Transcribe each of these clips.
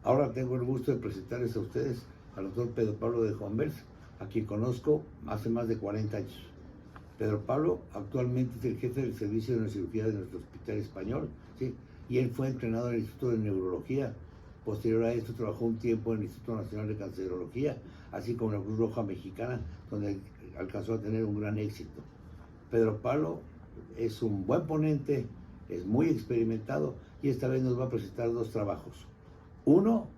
Ahora tengo el gusto de presentarles a ustedes al doctor Pedro Pablo de Humbers, a quien conozco hace más de 40 años. Pedro Pablo actualmente es el jefe del servicio de neurocirugía de nuestro hospital español, ¿sí? Y él fue entrenado en el Instituto de Neurología. Posterior a esto trabajó un tiempo en el Instituto Nacional de Cancerología, así como en la Cruz Roja Mexicana, donde alcanzó a tener un gran éxito. Pedro Pablo es un buen ponente, es muy experimentado y esta vez nos va a presentar dos trabajos. Uno,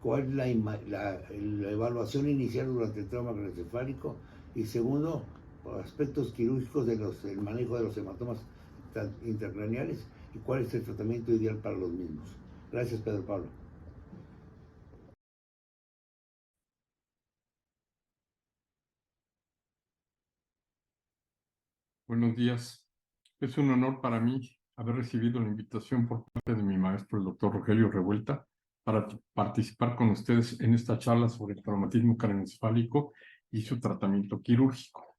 cuál es la evaluación inicial durante el trauma craneoencefálico, y segundo, aspectos quirúrgicos del manejo de los hematomas intracraneales y cuál es el tratamiento ideal para los mismos. Gracias, Pedro Pablo. Buenos días. Es un honor para mí haber recibido la invitación por parte de mi maestro, el doctor Rogelio Revuelta, para participar con ustedes en esta charla sobre el traumatismo craneoencefálico y su tratamiento quirúrgico.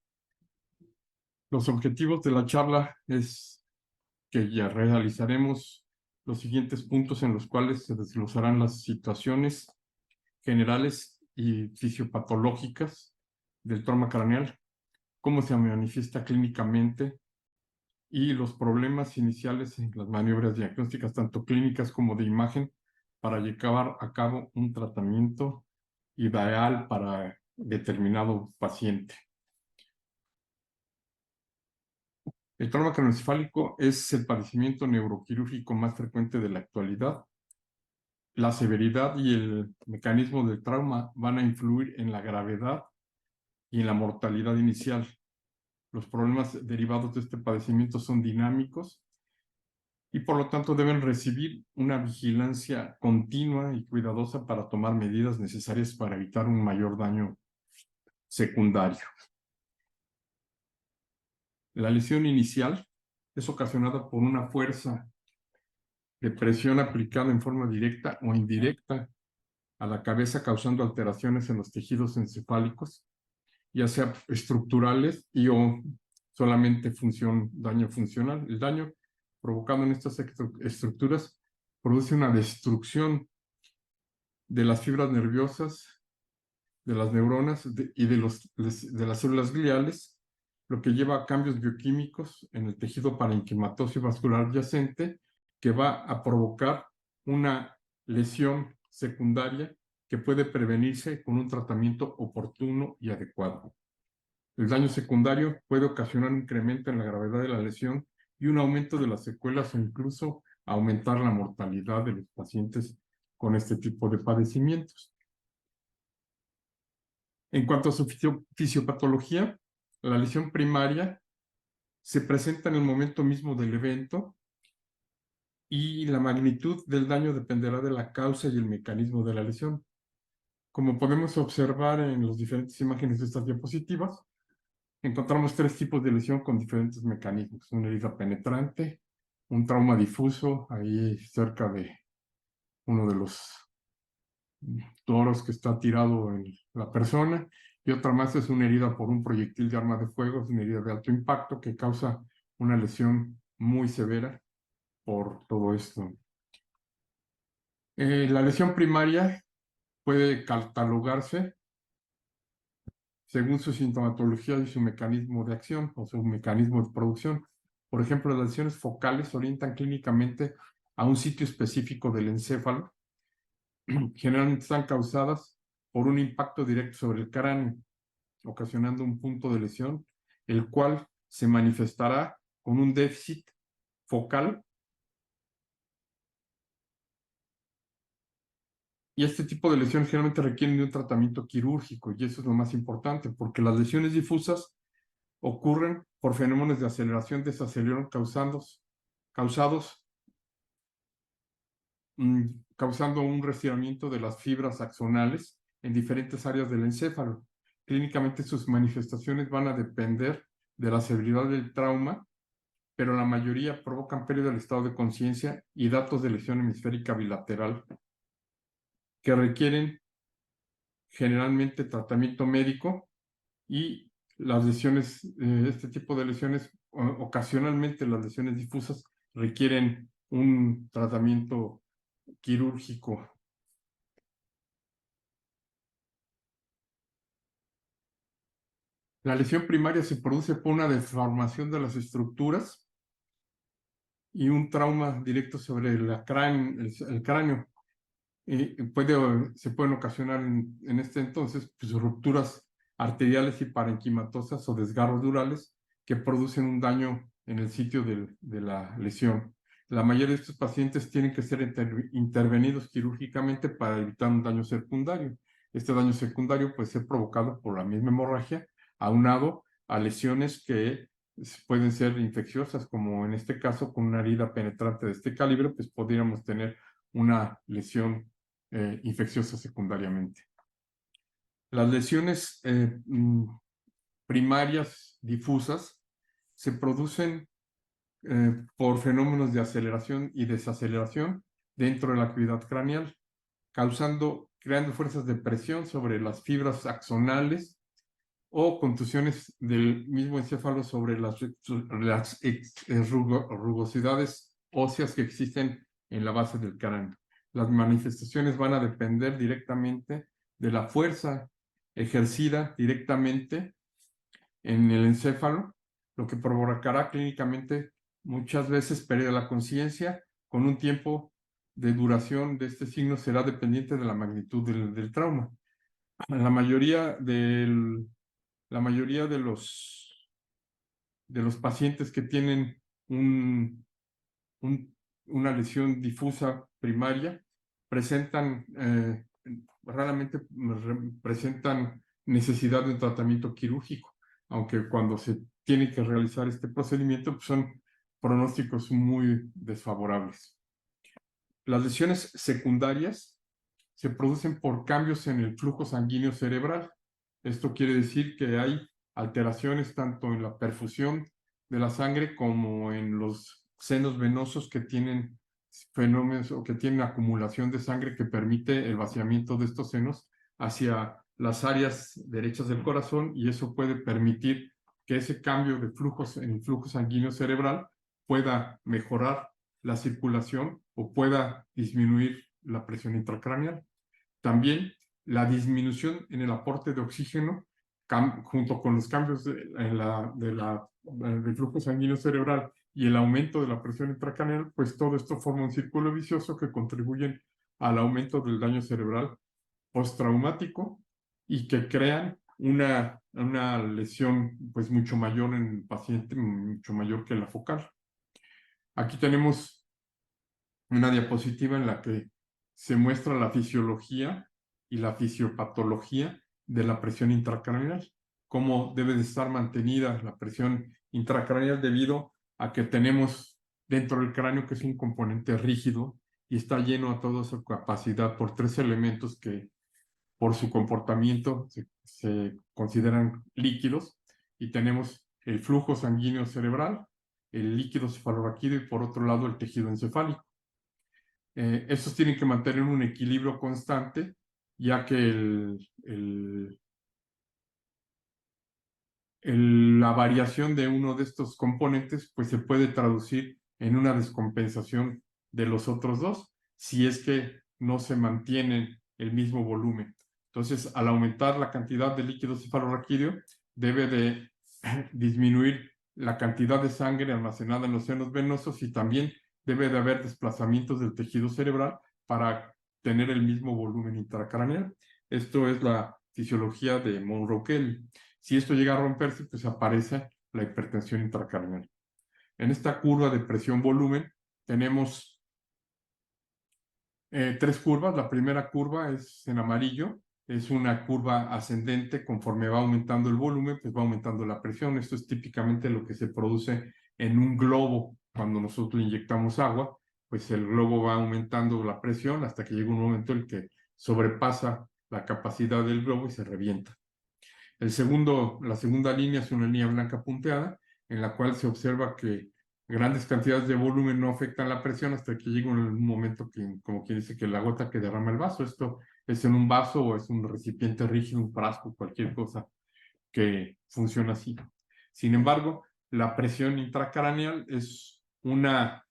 Los objetivos de la charla es que ya realizaremos los siguientes puntos en los cuales se desglosarán las situaciones generales y fisiopatológicas del trauma craneal, cómo se manifiesta clínicamente y los problemas iniciales en las maniobras diagnósticas, tanto clínicas como de imagen, para llevar a cabo un tratamiento ideal para determinado paciente. El trauma craneoencefálico es el padecimiento neuroquirúrgico más frecuente de la actualidad. La severidad y el mecanismo del trauma van a influir en la gravedad y en la mortalidad inicial. Los problemas derivados de este padecimiento son dinámicos y por lo tanto deben recibir una vigilancia continua y cuidadosa para tomar medidas necesarias para evitar un mayor daño secundario. La lesión inicial es ocasionada por una fuerza de presión aplicada en forma directa o indirecta a la cabeza, causando alteraciones en los tejidos encefálicos, ya sea estructurales o solamente daño funcional. El daño provocado en estas estructuras produce una destrucción de las fibras nerviosas, de las neuronas y de las células gliales, lo que lleva a cambios bioquímicos en el tejido parenquimatoso y vascular adyacente, que va a provocar una lesión secundaria que puede prevenirse con un tratamiento oportuno y adecuado. El daño secundario puede ocasionar un incremento en la gravedad de la lesión y un aumento de las secuelas o incluso aumentar la mortalidad de los pacientes con este tipo de padecimientos. En cuanto a su fisiopatología, la lesión primaria se presenta en el momento mismo del evento y la magnitud del daño dependerá de la causa y el mecanismo de la lesión. Como podemos observar en las diferentes imágenes de estas diapositivas, encontramos tres tipos de lesión con diferentes mecanismos. Una herida penetrante, un trauma difuso, ahí cerca de uno de los toros que está tirado en la persona, y otra más es una herida por un proyectil de arma de fuego, es una herida de alto impacto que causa una lesión muy severa por todo esto. La lesión primaria puede catalogarse según su sintomatología y su mecanismo de acción o su mecanismo de producción. Por ejemplo, las lesiones focales se orientan clínicamente a un sitio específico del encéfalo. Generalmente están causadas por un impacto directo sobre el cráneo, ocasionando un punto de lesión, el cual se manifestará con un déficit focal. Y este tipo de lesiones generalmente requieren de un tratamiento quirúrgico, y eso es lo más importante, porque las lesiones difusas ocurren por fenómenos de aceleración, desaceleración causando un restiramiento de las fibras axonales en diferentes áreas del encéfalo. Clínicamente sus manifestaciones van a depender de la severidad del trauma, pero la mayoría provocan pérdida del estado de conciencia y datos de lesión hemisférica bilateral que requieren generalmente tratamiento médico, y las lesiones, este tipo de lesiones, ocasionalmente las lesiones difusas requieren un tratamiento quirúrgico. La lesión primaria se produce por una deformación de las estructuras y un trauma directo sobre el cráneo. Se pueden ocasionar en este entonces pues, rupturas arteriales y parenquimatosas o desgarros durales que producen un daño en el sitio de la lesión. La mayoría de estos pacientes tienen que ser intervenidos quirúrgicamente para evitar un daño secundario. Este daño secundario puede ser provocado por la misma hemorragia, aunado a lesiones que pueden ser infecciosas, como en este caso con una herida penetrante de este calibre, pues podríamos tener una lesión infecciosa secundariamente. Las lesiones primarias difusas se producen por fenómenos de aceleración y desaceleración dentro de la cavidad craneal, creando fuerzas de presión sobre las fibras axonales o contusiones del mismo encéfalo sobre las rugosidades óseas que existen en la base del cráneo. Las manifestaciones van a depender directamente de la fuerza ejercida directamente en el encéfalo, lo que provocará clínicamente muchas veces pérdida de la conciencia. Con un tiempo de duración de este signo será dependiente de la magnitud del trauma. La mayoría de los pacientes que tienen una lesión difusa primaria raramente presentan necesidad de un tratamiento quirúrgico, aunque cuando se tiene que realizar este procedimiento pues son pronósticos muy desfavorables. Las lesiones secundarias se producen por cambios en el flujo sanguíneo cerebral. Esto quiere decir que hay alteraciones tanto en la perfusión de la sangre como en los senos venosos que tienen fenómenos o que tienen acumulación de sangre que permite el vaciamiento de estos senos hacia las áreas derechas del corazón, y eso puede permitir que ese cambio de flujos en el flujo sanguíneo cerebral pueda mejorar la circulación o pueda disminuir la presión intracraneal. También la disminución en el aporte de oxígeno junto con los cambios del flujo sanguíneo cerebral y el aumento de la presión intracraneal, pues todo esto forma un círculo vicioso que contribuye al aumento del daño cerebral postraumático y que crean una lesión pues mucho mayor en el paciente, mucho mayor que la focal. Aquí tenemos una diapositiva en la que se muestra la fisiología y la fisiopatología de la presión intracraneal, cómo debe de estar mantenida la presión intracraneal debido a que tenemos dentro del cráneo, que es un componente rígido y está lleno a toda su capacidad por tres elementos que por su comportamiento se consideran líquidos, y tenemos el flujo sanguíneo cerebral, el líquido cefalorraquídeo y por otro lado el tejido encefálico. Estos tienen que mantener un equilibrio constante, ya que la variación de uno de estos componentes pues se puede traducir en una descompensación de los otros dos si es que no se mantienen el mismo volumen. Entonces, al aumentar la cantidad de líquido cefalorraquídeo, debe de disminuir la cantidad de sangre almacenada en los senos venosos, y también debe de haber desplazamientos del tejido cerebral para tener el mismo volumen intracraneal. Esto es la fisiología de Monro-Kelly. Si esto llega a romperse, pues aparece la hipertensión intracraneal. En esta curva de presión-volumen tenemos tres curvas. La primera curva es en amarillo, es una curva ascendente. Conforme va aumentando el volumen, pues va aumentando la presión. Esto es típicamente lo que se produce en un globo. Cuando nosotros inyectamos agua, pues el globo va aumentando la presión hasta que llega un momento en el que sobrepasa la capacidad del globo y se revienta. La segunda línea es una línea blanca punteada, en la cual se observa que grandes cantidades de volumen no afectan la presión hasta que llega un momento que, como quien dice, que la gota que derrama el vaso. Esto es en un vaso o es un recipiente rígido, un frasco, cualquier cosa que funciona así. Sin embargo, la presión intracraneal es una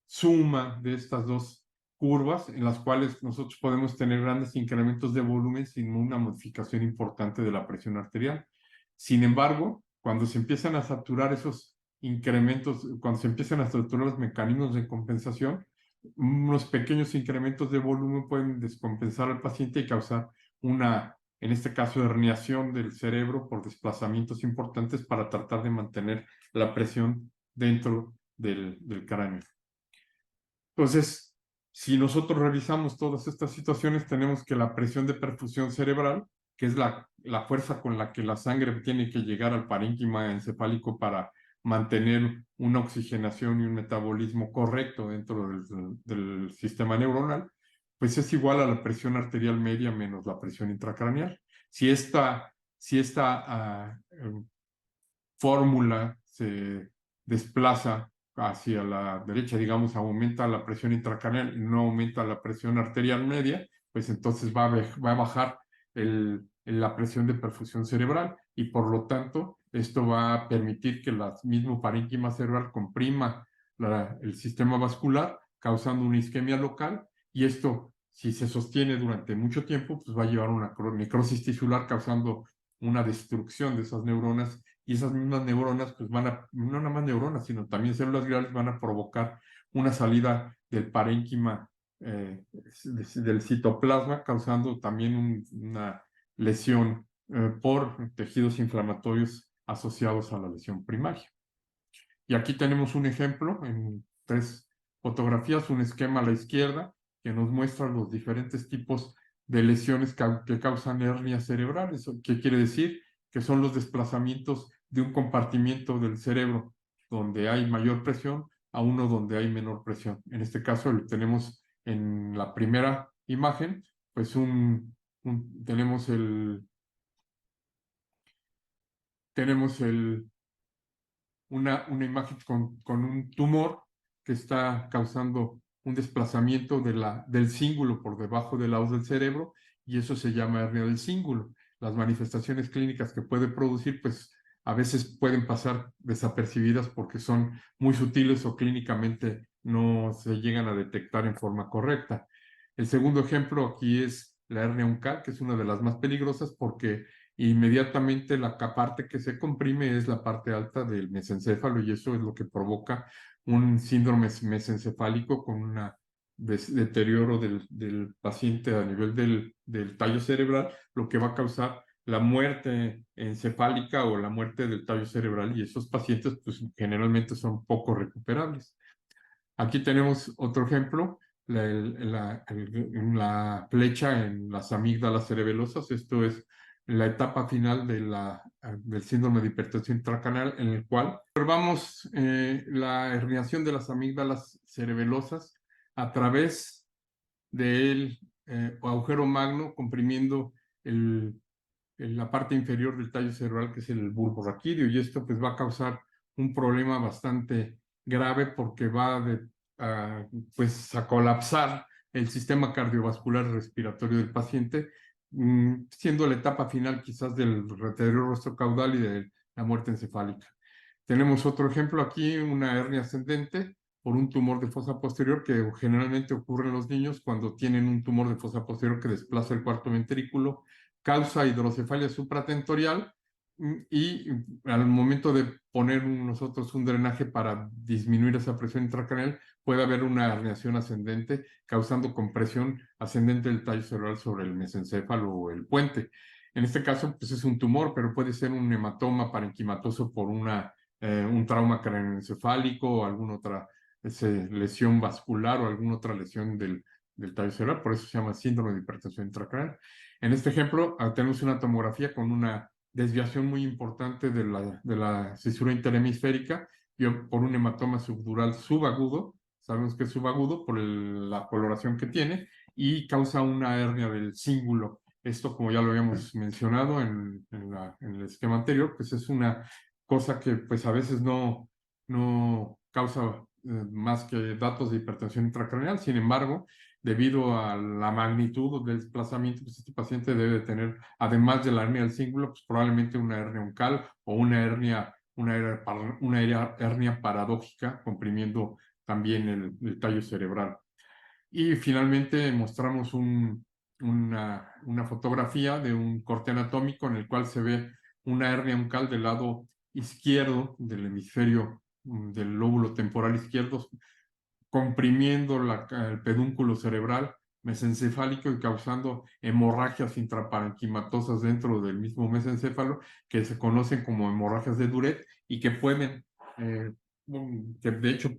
suma de estas dos curvas, en las cuales nosotros podemos tener grandes incrementos de volumen sin una modificación importante de la presión arterial. Sin embargo, cuando se empiezan a saturar esos incrementos, cuando se empiezan a saturar los mecanismos de compensación, unos pequeños incrementos de volumen pueden descompensar al paciente y causar una, en este caso, herniación del cerebro por desplazamientos importantes para tratar de mantener la presión dentro del cráneo. Entonces, si nosotros revisamos todas estas situaciones, tenemos que la presión de perfusión cerebral, que es la fuerza con la que la sangre tiene que llegar al parénquima encefálico para mantener una oxigenación y un metabolismo correcto dentro del sistema neuronal, pues es igual a la presión arterial media menos la presión intracraneal. Si esta fórmula se desplaza hacia la derecha, digamos, aumenta la presión intracraneal y no aumenta la presión arterial media, pues entonces va a bajar la presión de perfusión cerebral y por lo tanto esto va a permitir que el mismo parénquima cerebral comprima el sistema vascular, causando una isquemia local, y esto, si se sostiene durante mucho tiempo, pues va a llevar a una necrosis tisular, causando una destrucción de esas neuronas, y esas mismas neuronas, pues no nada más neuronas, sino también células gliales, van a provocar una salida del parénquima del citoplasma, causando también una lesión por tejidos inflamatorios asociados a la lesión primaria. Y aquí tenemos un ejemplo en 3 fotografías, un esquema a la izquierda que nos muestra los diferentes tipos de lesiones que causan hernias cerebrales. ¿Qué quiere decir? Que son los desplazamientos de un compartimiento del cerebro donde hay mayor presión a uno donde hay menor presión. En este caso lo tenemos en la primera imagen, pues tenemos una imagen con un tumor que está causando un desplazamiento del cíngulo por debajo del lado del cerebro, y eso se llama hernia del cíngulo. Las manifestaciones clínicas que puede producir, pues a veces pueden pasar desapercibidas porque son muy sutiles o clínicamente no se llegan a detectar en forma correcta. El segundo ejemplo aquí es la hernia uncal, que es una de las más peligrosas porque inmediatamente la parte que se comprime es la parte alta del mesencéfalo, y eso es lo que provoca un síndrome mesencefálico con un deterioro del paciente a nivel del tallo cerebral, lo que va a causar la muerte encefálica o la muerte del tallo cerebral, y esos pacientes pues generalmente son poco recuperables. Aquí tenemos otro ejemplo, la flecha en las amígdalas cerebelosas. Esto es la etapa final del síndrome de hipertensión intracraneal, en el cual observamos la herniación de las amígdalas cerebelosas a través del agujero magno, comprimiendo la parte inferior del tallo cerebral, que es el bulbo raquídeo, y esto pues va a causar un problema bastante grave porque va pues a colapsar el sistema cardiovascular y respiratorio del paciente, siendo la etapa final quizás del deterioro caudal y de la muerte encefálica. Tenemos otro ejemplo aquí, una hernia ascendente por un tumor de fosa posterior, que generalmente ocurre en los niños cuando tienen un tumor de fosa posterior que desplaza el cuarto ventrículo, causa hidrocefalia supratentorial, y al momento de poner nosotros un drenaje para disminuir esa presión intracraneal, puede haber una herniación ascendente causando compresión ascendente del tallo cerebral sobre el mesencéfalo o el puente. En este caso, pues es un tumor, pero puede ser un hematoma parenquimatoso por un trauma craneoencefálico o alguna otra lesión vascular o alguna otra lesión del tallo cerebral. Por eso se llama síndrome de hipertensión intracraneal. En este ejemplo, tenemos una tomografía con una desviación muy importante de la cisura interhemisférica y por un hematoma subdural subagudo. Sabemos que es subagudo por la coloración que tiene, y causa una hernia del cíngulo. Esto, como ya lo habíamos mencionado en el esquema anterior, pues es una cosa que pues a veces no causa más que datos de hipertensión intracraneal. Sin embargo, debido a la magnitud del desplazamiento, pues este paciente debe tener, además de la hernia del cíngulo, pues probablemente una hernia uncal o una hernia paradójica, comprimiendo también el tallo cerebral. Y finalmente mostramos una fotografía de un corte anatómico en el cual se ve una hernia uncal del lado izquierdo del hemisferio del lóbulo temporal izquierdo, comprimiendo el pedúnculo cerebral mesencefálico y causando hemorragias intraparenquimatosas dentro del mismo mesencéfalo, que se conocen como hemorragias de Duret y que pueden, que de hecho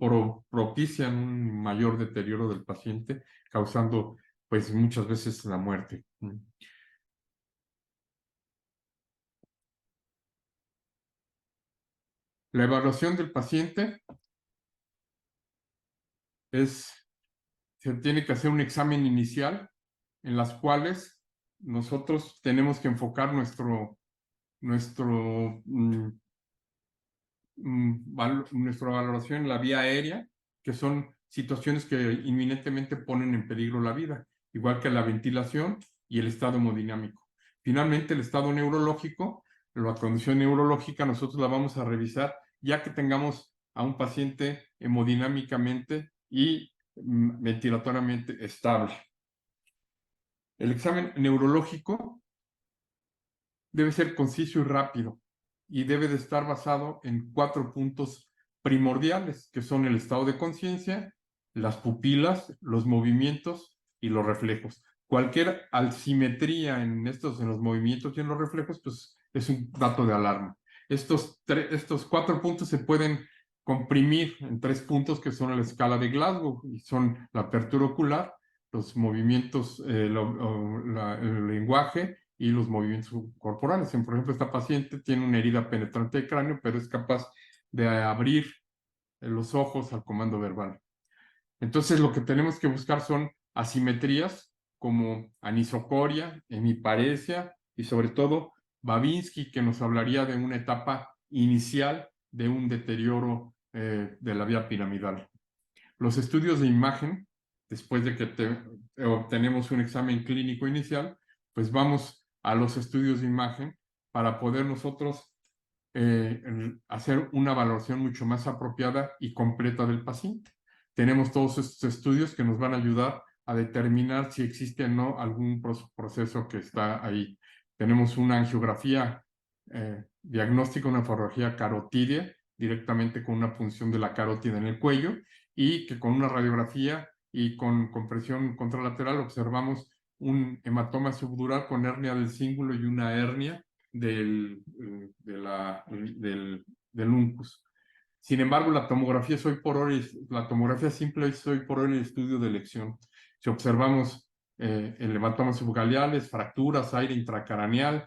propician un mayor deterioro del paciente, causando pues muchas veces la muerte. La evaluación del paciente se tiene que hacer un examen inicial en las cuales nosotros tenemos que enfocar nuestra valoración en la vía aérea, que son situaciones que inminentemente ponen en peligro la vida, igual que la ventilación y el estado hemodinámico. Finalmente, el estado neurológico, la condición neurológica, nosotros la vamos a revisar ya que tengamos a un paciente hemodinámicamente y ventilatoriamente estable. El examen neurológico debe ser conciso y rápido y debe de estar basado en 4 puntos primordiales, que son el estado de conciencia, las pupilas, los movimientos y los reflejos. Cualquier asimetría en los movimientos y en los reflejos, pues es un dato de alarma. Estos 4 puntos se pueden comprimir en 3 puntos que son la escala de Glasgow, y son la apertura ocular, los movimientos, el lenguaje y los movimientos corporales. Por ejemplo, esta paciente tiene una herida penetrante de cráneo, pero es capaz de abrir los ojos al comando verbal. Entonces, lo que tenemos que buscar son asimetrías como anisocoria, hemiparesia y sobre todo Babinski, que nos hablaría de una etapa inicial de un deterioro de la vía piramidal. Los estudios de imagen, después de que obtenemos un examen clínico inicial, pues vamos a los estudios de imagen para poder nosotros hacer una valoración mucho más apropiada y completa del paciente. Tenemos todos estos estudios que nos van a ayudar a determinar si existe o no algún proceso que está ahí. Tenemos una angiografía diagnóstica, una angiografía carotídea, directamente con una punción de la carótida en el cuello, y que con una radiografía y con compresión contralateral observamos un hematoma subdural con hernia del cíngulo y una hernia del uncus. Sin embargo, la tomografía simple es hoy por hoy el estudio de elección. Si observamos hematomas subgaleales, fracturas, aire intracraneal,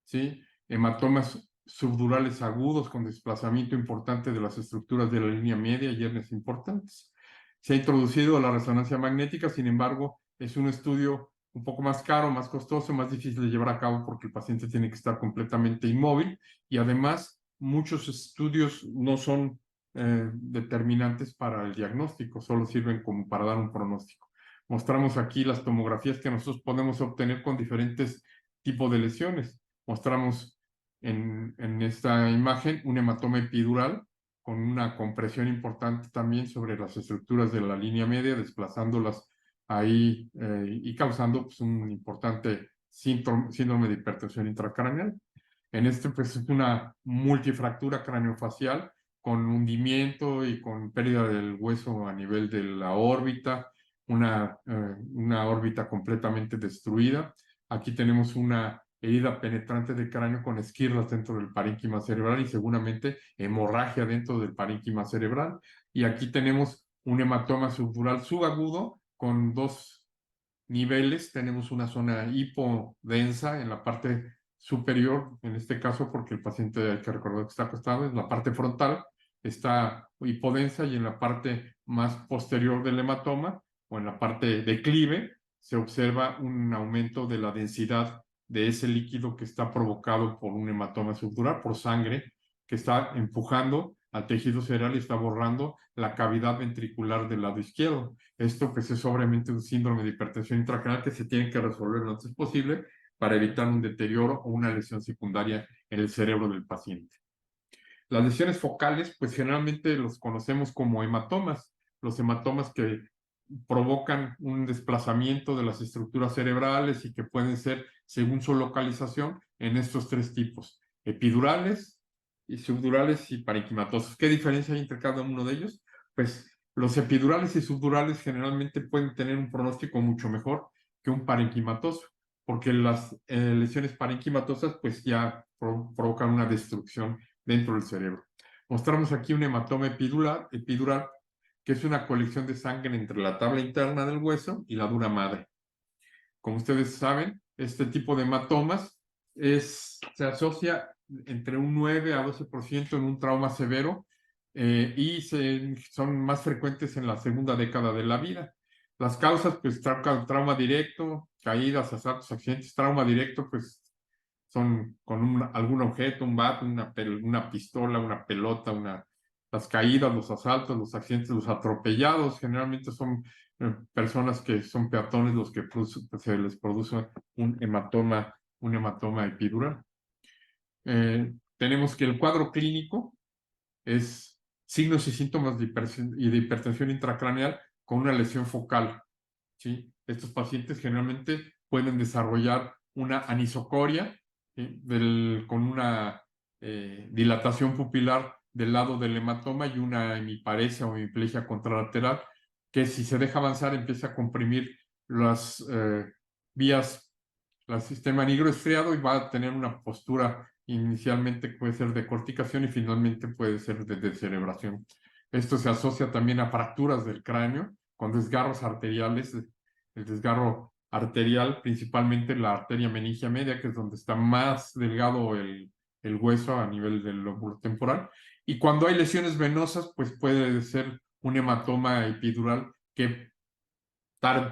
¿sí? Hematomas subdurales agudos con desplazamiento importante de las estructuras de la línea media y hernias importantes. Se ha introducido la resonancia magnética, sin embargo, es un estudio un poco más caro, más costoso, más difícil de llevar a cabo porque el paciente tiene que estar completamente inmóvil y además muchos estudios no son determinantes para el diagnóstico, solo sirven como para dar un pronóstico. Mostramos aquí las tomografías que nosotros podemos obtener con diferentes tipos de lesiones. Mostramos en esta imagen un hematoma epidural con una compresión importante también sobre las estructuras de la línea media, desplazándolas ahí y causando pues, un importante síndrome de hipertensión intracraneal. En este pues es una multifractura craneofacial con hundimiento y con pérdida del hueso a nivel de la órbita, una órbita completamente destruida. Aquí tenemos una herida penetrante de cráneo con esquirlas dentro del parénquima cerebral y seguramente hemorragia dentro del parénquima cerebral. Y aquí tenemos un hematoma subdural subagudo con 2 niveles. Tenemos una zona hipodensa en la parte superior, en este caso porque el paciente, hay que recordar que está acostado, en la parte frontal está hipodensa y en la parte más posterior del hematoma o en la parte declive se observa un aumento de la densidad de ese líquido que está provocado por un hematoma subdural, por sangre que está empujando al tejido cerebral y está borrando la cavidad ventricular del lado izquierdo. Esto pues es obviamente un síndrome de hipertensión intracraneal que se tiene que resolver lo antes posible para evitar un deterioro o una lesión secundaria en el cerebro del paciente. Las lesiones focales, pues generalmente los conocemos como hematomas, los hematomas que provocan un desplazamiento de las estructuras cerebrales y que pueden ser, según su localización, en estos 3 tipos. epidurales y subdurales y parenquimatosos. ¿Qué diferencia hay entre cada uno de ellos? Pues los epidurales y subdurales generalmente pueden tener un pronóstico mucho mejor que un parenquimatoso, porque las lesiones parenquimatosas pues ya provocan una destrucción dentro del cerebro. Mostramos aquí un hematoma epidural, que es una colección de sangre entre la tabla interna del hueso y la dura madre. Como ustedes saben, este tipo de hematomas se asocia entre un 9 a 12% en un trauma severo y son más frecuentes en la segunda década de la vida. Las causas, pues trauma directo, caídas, asaltos, accidentes. Trauma directo, pues son con algún objeto, un bat, una pistola, una pelota, las caídas, los asaltos, los accidentes, los atropellados. Generalmente son personas que son peatones los que se les produce un hematoma epidural. Tenemos que el cuadro clínico es signos y síntomas de hipertensión intracraneal con una lesión focal, ¿sí? Estos pacientes generalmente pueden desarrollar una anisocoria, ¿sí? Con una dilatación pupilar del lado del hematoma y una hemiparesia o hemiplegia contralateral, que si se deja avanzar empieza a comprimir las vías, el sistema nigroestriado y va a tener una postura inicialmente puede ser de corticación y finalmente puede ser de descerebración. Esto se asocia también a fracturas del cráneo con desgarros arteriales. El desgarro arterial, principalmente la arteria meningia media, que es donde está más delgado el hueso a nivel del lóbulo temporal. Y cuando hay lesiones venosas, pues puede ser un hematoma epidural que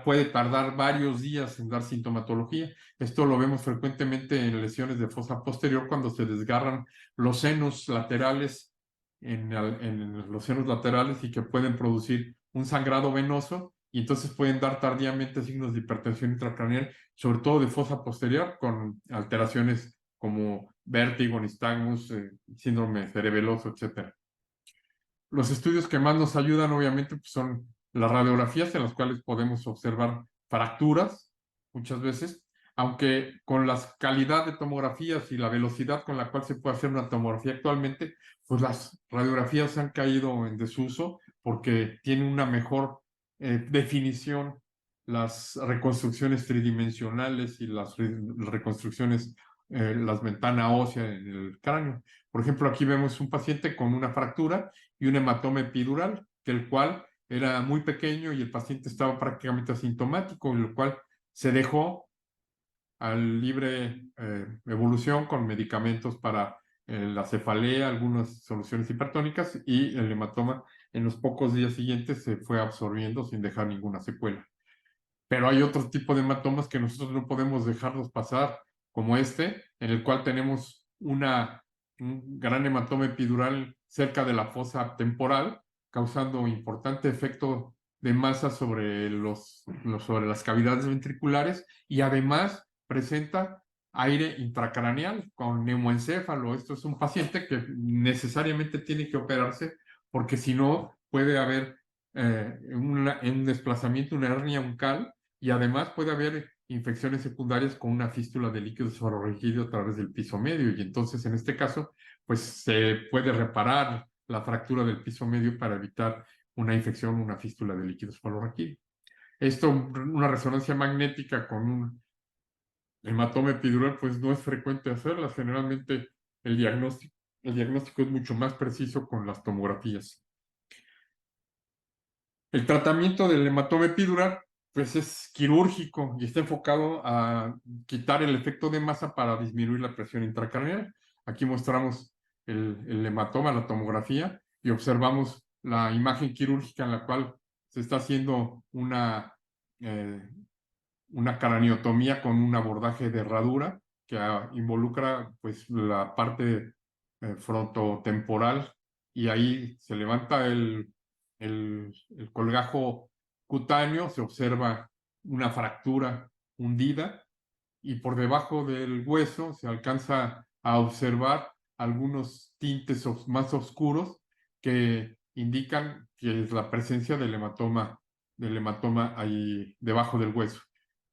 puede tardar varios días en dar sintomatología. Esto lo vemos frecuentemente en lesiones de fosa posterior cuando se desgarran los senos laterales en los senos laterales y que pueden producir un sangrado venoso y entonces pueden dar tardíamente signos de hipertensión intracraneal, sobre todo de fosa posterior, con alteraciones como vértigo, nistagmus, síndrome cerebeloso, etc. Los estudios que más nos ayudan, obviamente, pues son las radiografías en las cuales podemos observar fracturas muchas veces, aunque con la calidad de tomografías y la velocidad con la cual se puede hacer una tomografía actualmente, pues las radiografías han caído en desuso porque tienen una mejor definición las reconstrucciones tridimensionales y las reconstrucciones, las ventanas óseas en el cráneo. Por ejemplo, aquí vemos un paciente con una fractura y un hematoma epidural, que el cual era muy pequeño y el paciente estaba prácticamente asintomático, el cual se dejó a libre evolución con medicamentos para la cefalea, algunas soluciones hipertónicas y el hematoma en los pocos días siguientes se fue absorbiendo sin dejar ninguna secuela. Pero hay otro tipo de hematomas que nosotros no podemos dejarlos pasar, como este, en el cual tenemos un gran hematoma epidural cerca de la fosa temporal, causando importante efecto de masa sobre sobre las cavidades ventriculares y además presenta aire intracraneal con neumoencéfalo. Esto es un paciente que necesariamente tiene que operarse porque si no puede haber un desplazamiento, una hernia uncal y además puede haber infecciones secundarias con una fístula de líquido cefalorraquídeo a través del piso medio y entonces en este caso pues se puede reparar la fractura del piso medio para evitar una infección, una fístula de líquido cefalorraquídeo. Esto, una resonancia magnética con un hematoma epidural, pues no es frecuente hacerla. Generalmente el diagnóstico es mucho más preciso con las tomografías. El tratamiento del hematoma epidural pues es quirúrgico y está enfocado a quitar el efecto de masa para disminuir la presión intracraneal. Aquí mostramos el hematoma, la tomografía, y observamos la imagen quirúrgica en la cual se está haciendo una craniotomía con un abordaje de herradura que involucra pues la parte frontotemporal y ahí se levanta el colgajo cutáneo, se observa una fractura hundida y por debajo del hueso se alcanza a observar algunos tintes más oscuros que indican que es la presencia del hematoma ahí debajo del hueso.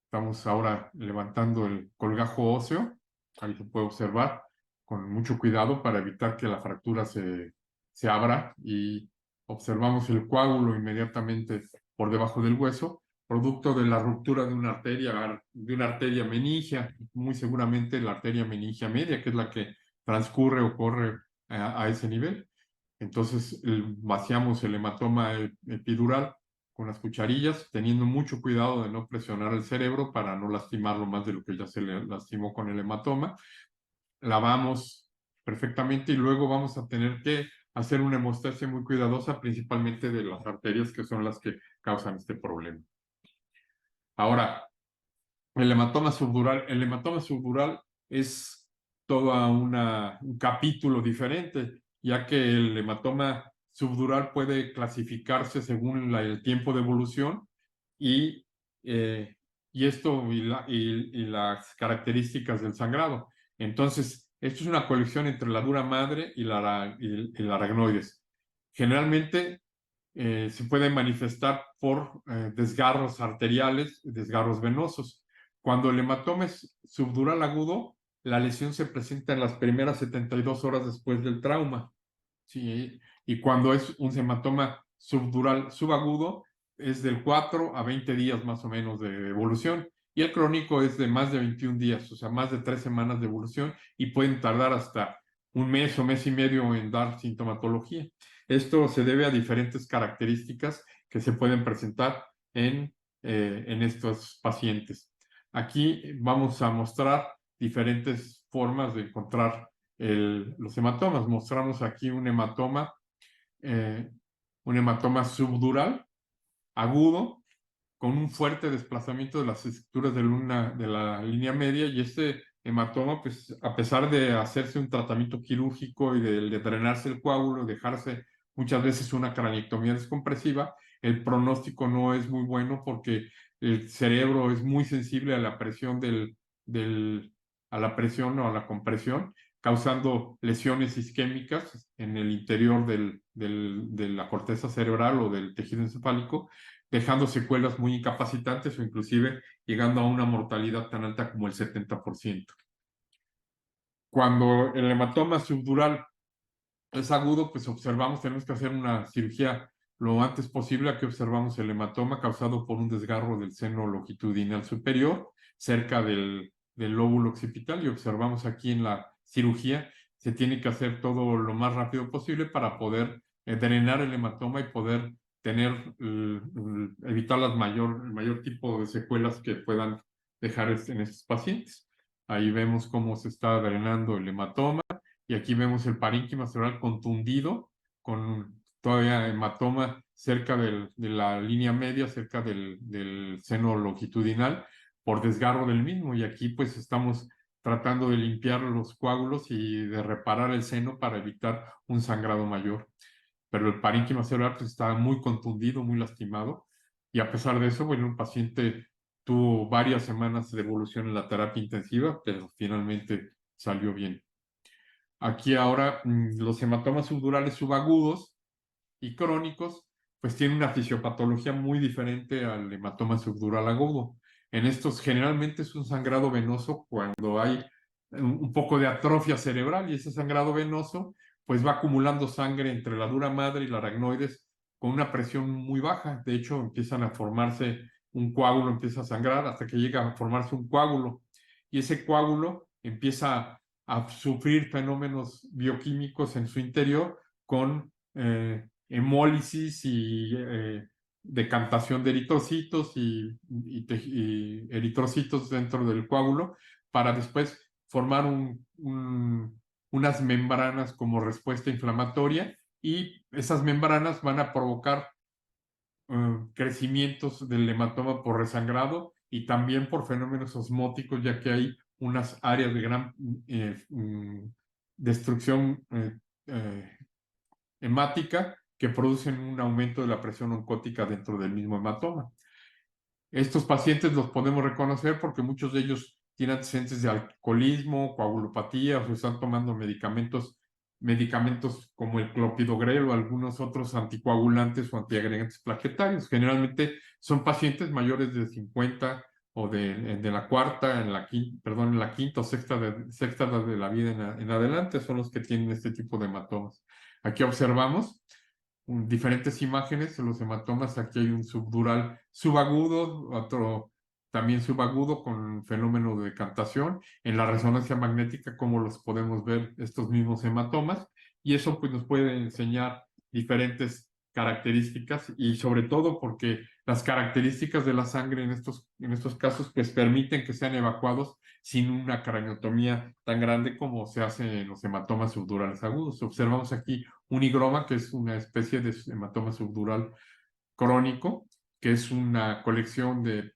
Estamos ahora levantando el colgajo óseo, ahí se puede observar con mucho cuidado para evitar que la fractura se abra, y observamos el coágulo inmediatamente por debajo del hueso, producto de la ruptura de una arteria meningia, muy seguramente la arteria meningia media, que es la que transcurre o corre a ese nivel. Entonces vaciamos el hematoma epidural con las cucharillas, teniendo mucho cuidado de no presionar el cerebro para no lastimarlo más de lo que ya se le lastimó con el hematoma. Lavamos perfectamente y luego vamos a tener que hacer una hemostasia muy cuidadosa, principalmente de las arterias, que son las que causan este problema. Ahora, el hematoma subdural es todo un capítulo diferente, ya que el hematoma subdural puede clasificarse según el tiempo de evolución y, eh, y las características del sangrado. Entonces, esto es una colección entre la dura madre y el aracnoides. Generalmente se puede manifestar por desgarros arteriales, desgarros venosos. Cuando el hematoma es subdural agudo, la lesión se presenta en las primeras 72 horas después del trauma. ¿Sí? Y cuando es un hematoma subdural subagudo, es del 4 a 20 días más o menos de evolución. Y el crónico es de más de 21 días, o sea, más de 3 semanas de evolución, y pueden tardar hasta un mes o mes y medio en dar sintomatología. Esto se debe a diferentes características que se pueden presentar en estos pacientes. Aquí vamos a mostrar diferentes formas de encontrar los hematomas. Mostramos aquí un hematoma subdural, agudo, con un fuerte desplazamiento de las estructuras de la línea media, y este hematoma, pues a pesar de hacerse un tratamiento quirúrgico y de drenarse el coágulo, dejarse muchas veces una craniectomía descompresiva, el pronóstico no es muy bueno porque el cerebro es muy sensible a la presión a la presión o a la compresión, causando lesiones isquémicas en el interior de la corteza cerebral o del tejido encefálico, dejando secuelas muy incapacitantes o inclusive llegando a una mortalidad tan alta como el 70%. Cuando el hematoma subdural es agudo, pues tenemos que hacer una cirugía lo antes posible. Aquí observamos el hematoma causado por un desgarro del seno longitudinal superior, cerca del lóbulo occipital, y observamos aquí en la cirugía se tiene que hacer todo lo más rápido posible para poder drenar el hematoma y poder evitar el mayor tipo de secuelas que puedan dejar en estos pacientes. Ahí vemos cómo se está drenando el hematoma. Y aquí vemos el parénquima cerebral contundido, con todavía hematoma cerca de la línea media, cerca del seno longitudinal, por desgarro del mismo. Y aquí pues estamos tratando de limpiar los coágulos y de reparar el seno para evitar un sangrado mayor. Pero el parénquima cerebral pues estaba muy contundido, muy lastimado. Y a pesar de eso, bueno, el paciente tuvo varias semanas de evolución en la terapia intensiva, pero finalmente salió bien. Aquí ahora los hematomas subdurales subagudos y crónicos pues tienen una fisiopatología muy diferente al hematoma subdural agudo. En estos generalmente es un sangrado venoso cuando hay un poco de atrofia cerebral, y ese sangrado venoso pues va acumulando sangre entre la dura madre y la aracnoides con una presión muy baja. De hecho, empiezan a formarse un coágulo, empieza a sangrar hasta que llega a formarse un coágulo, y ese coágulo empieza a sufrir fenómenos bioquímicos en su interior con hemólisis y decantación de eritrocitos y eritrocitos dentro del coágulo, para después formar unas membranas como respuesta inflamatoria, y esas membranas van a provocar crecimientos del hematoma por resangrado y también por fenómenos osmóticos, ya que hay unas áreas de gran destrucción hemática que producen un aumento de la presión oncótica dentro del mismo hematoma. Estos pacientes los podemos reconocer porque muchos de ellos tienen antecedentes de alcoholismo, coagulopatía, o están tomando medicamentos como el clopidogrel o algunos otros anticoagulantes o antiagregantes plaquetarios. Generalmente son pacientes mayores de 50 o de la cuarta, en la quinta o sexta de la vida en adelante son los que tienen este tipo de hematomas. Aquí observamos diferentes imágenes de los hematomas. Aquí hay un subdural subagudo, otro también subagudo con fenómeno de decantación. En la resonancia magnética, cómo los podemos ver estos mismos hematomas, y eso pues nos puede enseñar diferentes características, y sobre todo porque las características de la sangre en estos casos pues permiten que sean evacuados sin una craniotomía tan grande como se hace en los hematomas subdurales agudos. Observamos aquí un higroma, que es una especie de hematoma subdural crónico, que es una colección de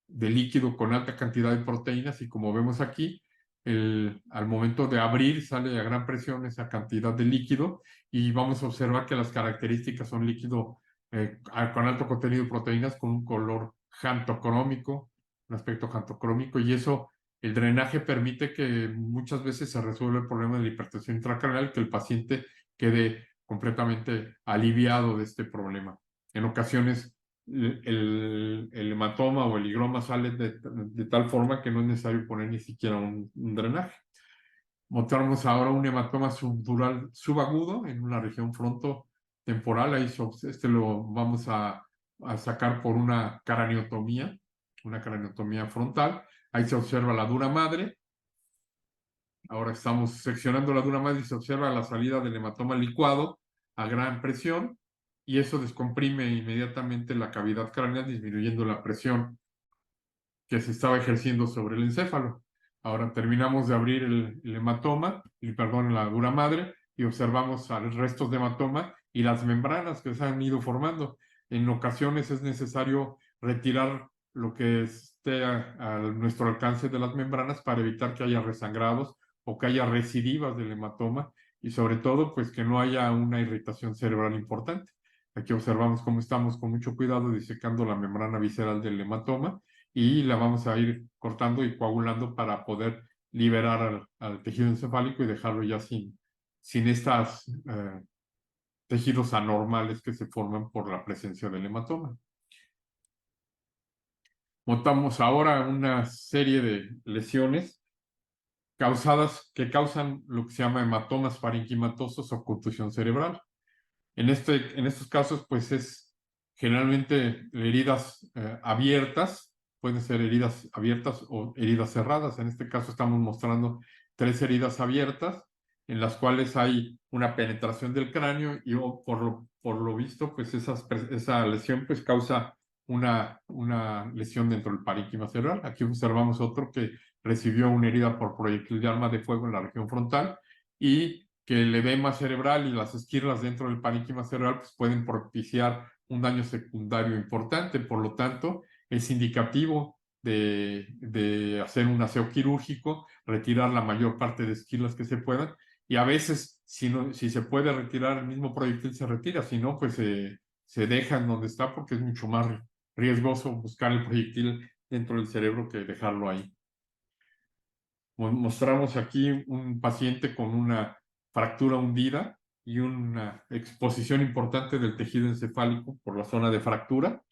líquido con alta cantidad de proteínas, y como vemos aquí, al momento de abrir sale a gran presión esa cantidad de líquido, y vamos a observar que las características son líquido con alto contenido de proteínas, con un color xantocrómico, un aspecto xantocrómico, y eso, el drenaje permite que muchas veces se resuelva el problema de la hipertensión intracraneal, que el paciente quede completamente aliviado de este problema. En ocasiones el hematoma o el higroma sale de tal forma que no es necesario poner ni siquiera un drenaje. Mostramos ahora un hematoma subdural subagudo en una región frontotemporal. Ahí lo vamos a sacar por una craniotomía frontal. Ahí se observa la dura madre. Ahora estamos seccionando la dura madre y se observa la salida del hematoma licuado a gran presión, y eso descomprime inmediatamente la cavidad craneal, disminuyendo la presión que se estaba ejerciendo sobre el encéfalo. Ahora terminamos de abrir el hematoma, la dura madre, y observamos restos de hematoma y las membranas que se han ido formando. En ocasiones es necesario retirar lo que esté a nuestro alcance de las membranas para evitar que haya resangrados o que haya recidivas del hematoma, y sobre todo pues que no haya una irritación cerebral importante. Aquí observamos cómo estamos con mucho cuidado disecando la membrana visceral del hematoma, y la vamos a ir cortando y coagulando para poder liberar al tejido encefálico y dejarlo ya sin estos tejidos anormales que se forman por la presencia del hematoma. Montamos ahora una serie de lesiones que causan lo que se llama hematomas parenquimatosos o contusión cerebral. En estos casos, pues es generalmente heridas abiertas, pueden ser heridas abiertas o heridas cerradas. En este caso estamos mostrando 3 heridas abiertas en las cuales hay una penetración del cráneo, y por lo visto, pues esa lesión pues causa una lesión dentro del parénquima cerebral. Aquí observamos otro que recibió una herida por proyectil de arma de fuego en la región frontal, y que el edema cerebral y las esquirlas dentro del parénquima cerebral pues pueden propiciar un daño secundario importante. Por lo tanto, es indicativo de hacer un aseo quirúrgico, retirar la mayor parte de esquirlas que se puedan, y a veces, si se puede retirar el mismo proyectil, se retira. Si no, pues se deja en donde está, porque es mucho más riesgoso buscar el proyectil dentro del cerebro que dejarlo ahí. Mostramos aquí un paciente con una fractura hundida y una exposición importante del tejido encefálico por la zona de fractura,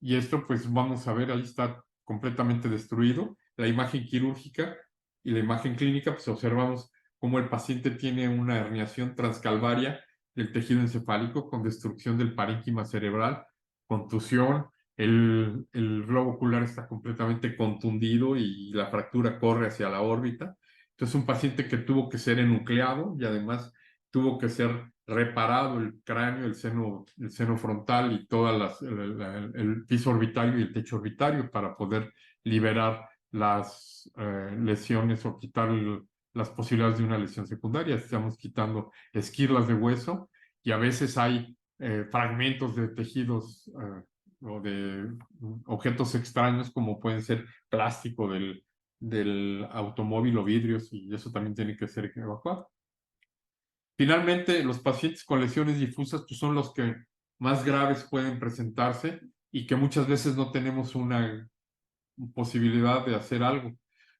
y esto pues vamos a ver, ahí está completamente destruido. La imagen quirúrgica y la imagen clínica, pues observamos cómo el paciente tiene una herniación transcalvaria del tejido encefálico con destrucción del parénquima cerebral, contusión. El globo ocular está completamente contundido y la fractura corre hacia la órbita. Entonces, un paciente que tuvo que ser enucleado, y además tuvo que ser reparado el cráneo, el seno frontal y el piso orbitario y el techo orbitario, para poder liberar las lesiones o quitar las posibilidades de una lesión secundaria. Estamos quitando esquirlas de hueso, y a veces hay fragmentos de tejidos o de objetos extraños, como pueden ser plástico del automóvil o vidrios, y eso también tiene que ser evacuado. Finalmente, los pacientes con lesiones difusas pues son los que más graves pueden presentarse, y que muchas veces no tenemos una posibilidad de hacer algo.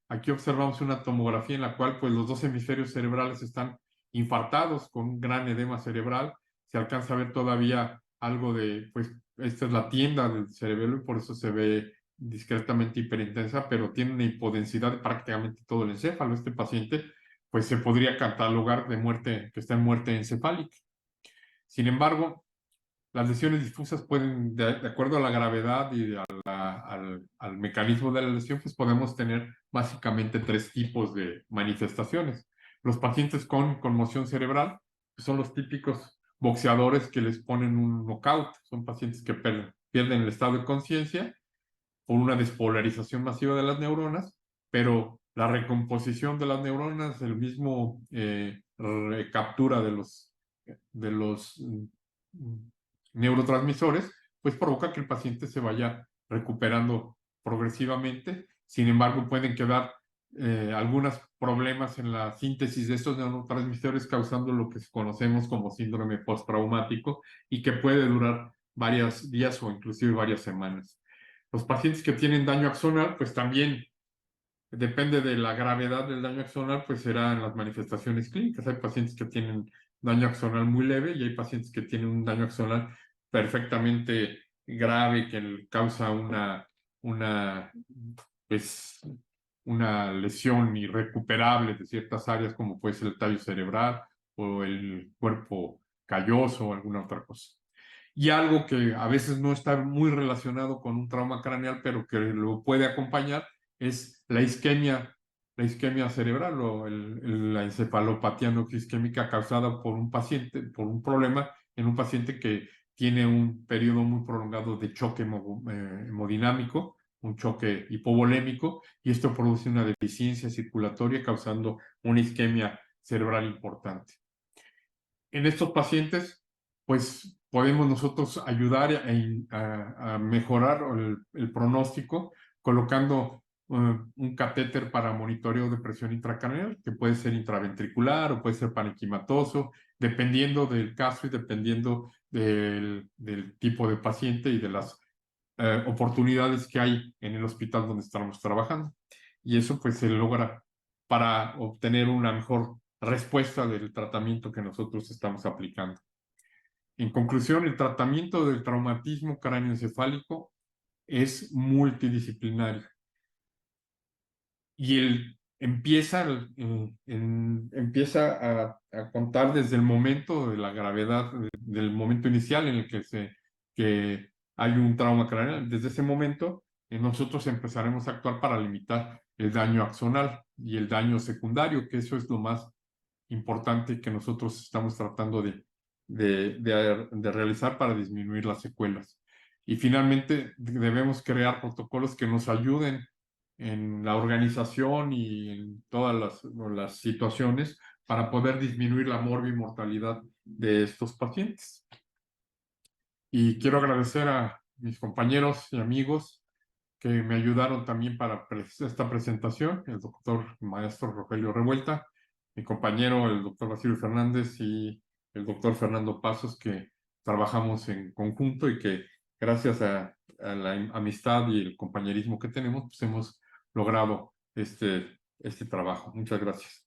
Aquí observamos una tomografía en la cual pues los 2 hemisferios cerebrales están infartados con un gran edema cerebral. Se alcanza a ver todavía algo de, pues esta es la tienda del cerebelo, y por eso se ve discretamente hiperintensa, pero tiene una hipodensidad de prácticamente todo el encéfalo. Este paciente, pues se podría catalogar de muerte, que está en muerte encefálica. Sin embargo, las lesiones difusas pueden, de acuerdo a la gravedad y al mecanismo de la lesión, pues podemos tener básicamente 3 tipos de manifestaciones. Los pacientes con conmoción cerebral, que son los típicos boxeadores que les ponen un knockout, son pacientes que pierden el estado de conciencia por una despolarización masiva de las neuronas, pero la recomposición de las neuronas, el mismo recaptura de los neurotransmisores, pues provoca que el paciente se vaya recuperando progresivamente. Sin embargo, pueden quedar algunos problemas en la síntesis de estos neurotransmisores, causando lo que conocemos como síndrome postraumático y que puede durar varios días o inclusive varias semanas. Los pacientes que tienen daño axonal, pues también depende de la gravedad del daño axonal, pues serán las manifestaciones clínicas. Hay pacientes que tienen daño axonal muy leve y hay pacientes que tienen un daño axonal perfectamente grave que causa pues, una lesión irrecuperable de ciertas áreas, como puede ser el tallo cerebral o el cuerpo calloso o alguna otra cosa. Y algo que a veces no está muy relacionado con un trauma craneal, pero que lo puede acompañar, es la isquemia cerebral o la encefalopatía noxisquémica causada por un paciente, por un problema en un paciente que tiene un periodo muy prolongado de choque hemodinámico, un choque hipovolémico, y esto produce una deficiencia circulatoria causando una isquemia cerebral importante. En estos pacientes, pues podemos nosotros ayudar a mejorar el pronóstico colocando un catéter para monitoreo de presión intracraneal, que puede ser intraventricular o puede ser parenquimatoso, dependiendo del caso y dependiendo del tipo de paciente y de las oportunidades que hay en el hospital donde estamos trabajando. Y eso pues se logra para obtener una mejor respuesta del tratamiento que nosotros estamos aplicando. En conclusión, el tratamiento del traumatismo cráneoencefálico es multidisciplinario y empieza a contar desde el momento de la gravedad, del momento inicial en el que hay un trauma craneal. Desde ese momento, nosotros empezaremos a actuar para limitar el daño axonal y el daño secundario, que eso es lo más importante que nosotros estamos tratando de realizar para disminuir las secuelas. Y finalmente debemos crear protocolos que nos ayuden en la organización y en todas las situaciones para poder disminuir la morbimortalidad de estos pacientes. Y quiero agradecer a mis compañeros y amigos que me ayudaron también para esta presentación, el doctor maestro Rogelio Revuelta, mi compañero el doctor Basilio Fernández y el doctor Fernando Pasos, que trabajamos en conjunto y que gracias a la amistad y el compañerismo que tenemos, pues hemos logrado este trabajo. Muchas gracias.